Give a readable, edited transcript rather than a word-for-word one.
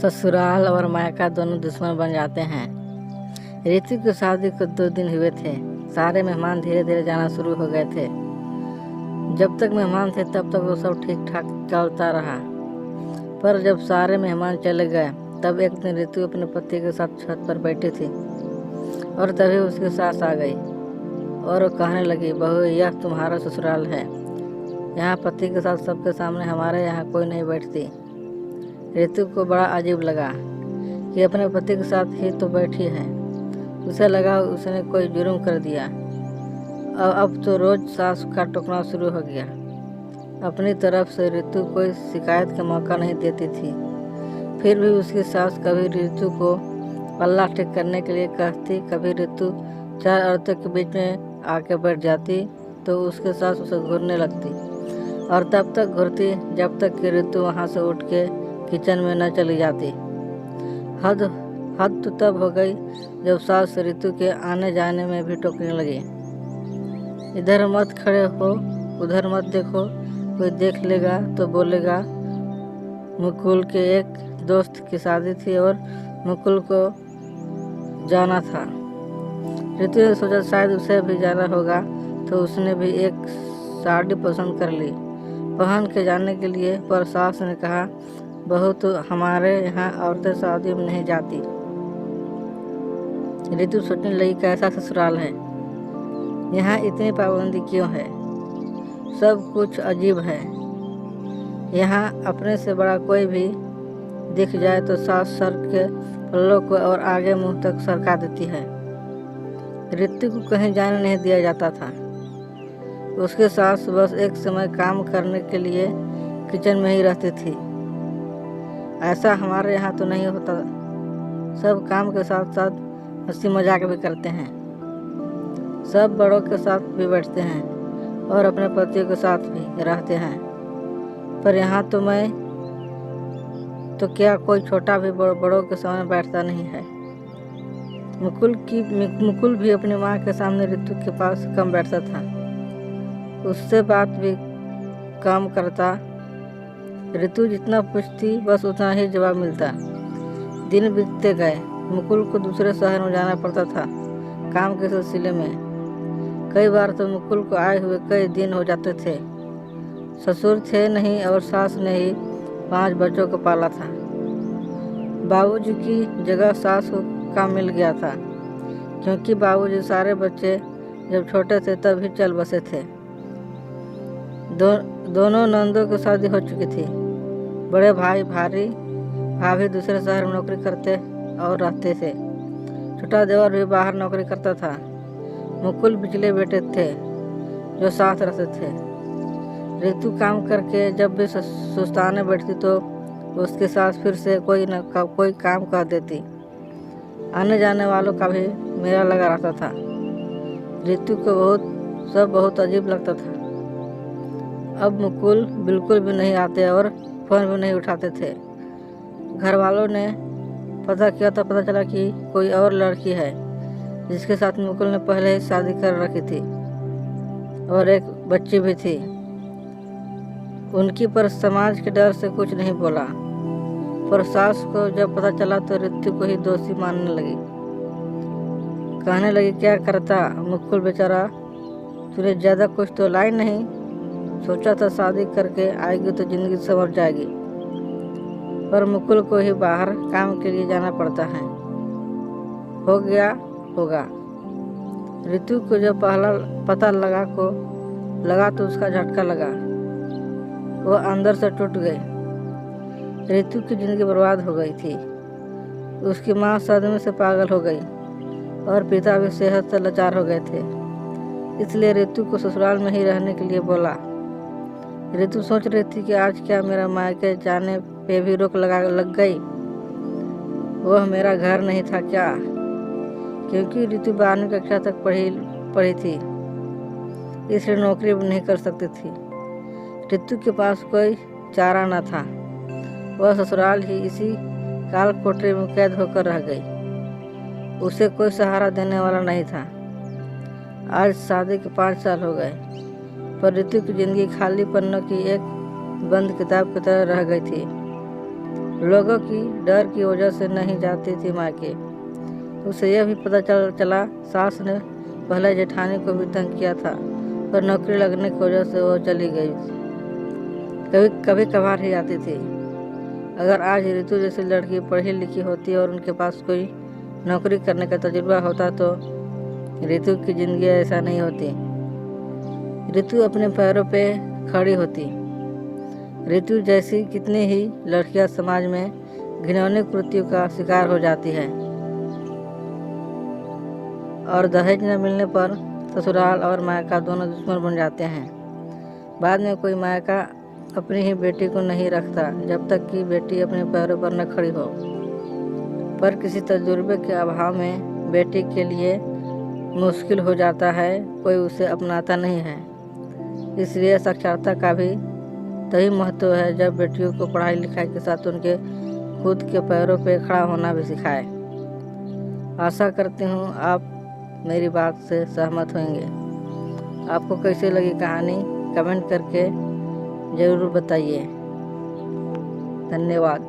ससुराल और मायका दोनों दुश्मन बन जाते हैं। ऋतु की शादी को 2 दिन हुए थे। सारे मेहमान धीरे धीरे जाना शुरू हो गए थे। जब तक मेहमान थे तब तक वो सब ठीक ठाक चलता रहा, पर जब सारे मेहमान चले गए तब एक दिन ऋतु अपने पति के साथ छत पर बैठी थी और तभी उसकी सास आ गई और वो कहने लगी, बहू यह तुम्हारा ससुराल है, यहाँ पति के साथ सबके सामने हमारे यहाँ कोई नहीं बैठती। ऋतु को बड़ा अजीब लगा कि अपने पति के साथ ही तो बैठी है। उसे लगा उसने कोई जुर्म कर दिया। अब तो रोज सास का टोकना शुरू हो गया। अपनी तरफ से ऋतु कोई शिकायत का मौका नहीं देती थी, फिर भी उसकी सास कभी ऋतु को पल्ला ठीक करने के लिए कहती, कभी ऋतु 4 औरतों के बीच में आके बैठ जाती तो उसके सास उसे घूरने लगती और तब तक घूरती जब तक कि ऋतु वहाँ से उठ के किचन में न चली जाती। हद तो तब हो गई जब सास ऋतु के आने जाने में भी टोकने लगी। इधर मत खड़े हो, उधर मत देखो, कोई देख लेगा तो बोलेगा। मुकुल के एक दोस्त की शादी थी और मुकुल को जाना था। ऋतु ने सोचा शायद उसे भी जाना होगा तो उसने भी एक साड़ी पसंद कर ली पहन के जाने के लिए, पर सास ने कहा, बहू तो हमारे यहाँ औरतें शादी में नहीं जाती। ऋतु सोचने लगी, कैसा ससुराल है, यहाँ इतनी पाबंदी क्यों है, सब कुछ अजीब है। यहाँ अपने से बड़ा कोई भी दिख जाए तो सास सर के पल्लों को और आगे मुंह तक सरका देती है। ऋतु को कहीं जाने नहीं दिया जाता था। उसके सास बस एक समय काम करने के लिए किचन में ही रहती थी। ऐसा हमारे यहाँ तो नहीं होता। सब काम के साथ साथ हंसी मजाक भी करते हैं, सब बड़ों के साथ भी बैठते हैं और अपने पति के साथ भी रहते हैं। पर यहाँ तो मैं तो क्या कोई छोटा भी बड़ों के सामने बैठता नहीं है। मुकुल भी अपनी माँ के सामने ऋतु के पास कम बैठता था, उससे बात भी कम करता। ऋतु जितना पूछती बस उतना ही जवाब मिलता। दिन बीतते गए। मुकुल को दूसरे शहर में जाना पड़ता था काम के सिलसिले में। कई बार तो मुकुल को आए हुए कई दिन हो जाते थे। ससुर थे नहीं और सास ने ही 5 बच्चों को पाला था। बाबूजी की जगह सास का मिल गया था, क्योंकि बाबूजी सारे बच्चे जब छोटे थे तब ही चल बसे थे। दोनों नंदों की शादी हो चुकी थी। बड़े भाभी दूसरे शहर में नौकरी करते और रहते थे। छोटा देवर भी बाहर नौकरी करता था। मुकुल बिचले बेटे थे जो साथ रहते थे। ऋतु काम करके जब भी सुस्ताने बैठती तो उसके सास फिर से कोई काम कर देती। आने जाने वालों का भी मेला लगा रहता था। ऋतु को बहुत अजीब लगता था। अब मुकुल बिल्कुल भी नहीं आते और फ़ोन भी नहीं उठाते थे। घर वालों ने पता किया तो पता चला कि कोई और लड़की है जिसके साथ मुकुल ने पहले ही शादी कर रखी थी और एक बच्ची भी थी उनकी, पर समाज के डर से कुछ नहीं बोला। पर सास को जब पता चला तो ऋतु को ही दोषी मानने लगी। कहने लगी, क्या करता मुकुल बेचारा, तूने ज़्यादा कुछ तो लाई नहीं, सोचा था शादी करके आएगी तो जिंदगी संवर जाएगी, पर मुकुल को ही बाहर काम के लिए जाना पड़ता है। हो गया होगा। ऋतु को जब पहला पता लगा तो उसका झटका लगा। वो अंदर से टूट गई। ऋतु की जिंदगी बर्बाद हो गई थी। उसकी माँ सदमे से पागल हो गई और पिता भी सेहत से लाचार हो गए थे। इसलिए ऋतु को ससुराल में ही रहने के लिए बोला। ऋतु सोच रही थी कि आज क्या मेरा मायके जाने पे भी रोक लग गई। वह मेरा घर नहीं था क्या, क्योंकि ऋतु 12वीं कक्षा तक पढ़ी थी, इसलिए नौकरी भी नहीं कर सकती थी। ऋतु के पास कोई चारा न था। वह ससुराल ही इसी काल कोठरी में कैद होकर रह गई। उसे कोई सहारा देने वाला नहीं था। आज शादी के 5 साल हो गए, पर ऋतु की जिंदगी खाली पन्नों की एक बंद किताब की तरह रह गई थी। लोगों की डर की वजह से नहीं जाती थी मायके। उसे यह भी पता चला सास ने पहले जेठानी को भी तंग किया था, पर नौकरी लगने की वजह से वो चली गई। कभी कभार ही आती थी। अगर आज ऋतु जैसी लड़की पढ़ी लिखी होती और उनके पास कोई नौकरी करने का तजुर्बा होता तो ऋतु की जिंदगी ऐसा नहीं होती। ऋतु अपने पैरों पे खड़ी होती। ऋतु जैसी कितनी ही लड़कियां समाज में घिनौनी कृत्यों का शिकार हो जाती है और दहेज न मिलने पर ससुराल और मायका दोनों दुश्मन बन जाते हैं। बाद में कोई मायका अपनी ही बेटी को नहीं रखता जब तक कि बेटी अपने पैरों पर न खड़ी हो। पर किसी तजुर्बे के अभाव में बेटी के लिए मुश्किल हो जाता है, कोई उसे अपनाता नहीं है। इसलिए साक्षरता का भी तभी महत्व है जब बेटियों को पढ़ाई लिखाई के साथ उनके खुद के पैरों पे खड़ा होना भी सिखाए। आशा करती हूँ आप मेरी बात से सहमत होंगे। आपको कैसी लगी कहानी कमेंट करके ज़रूर बताइए। धन्यवाद।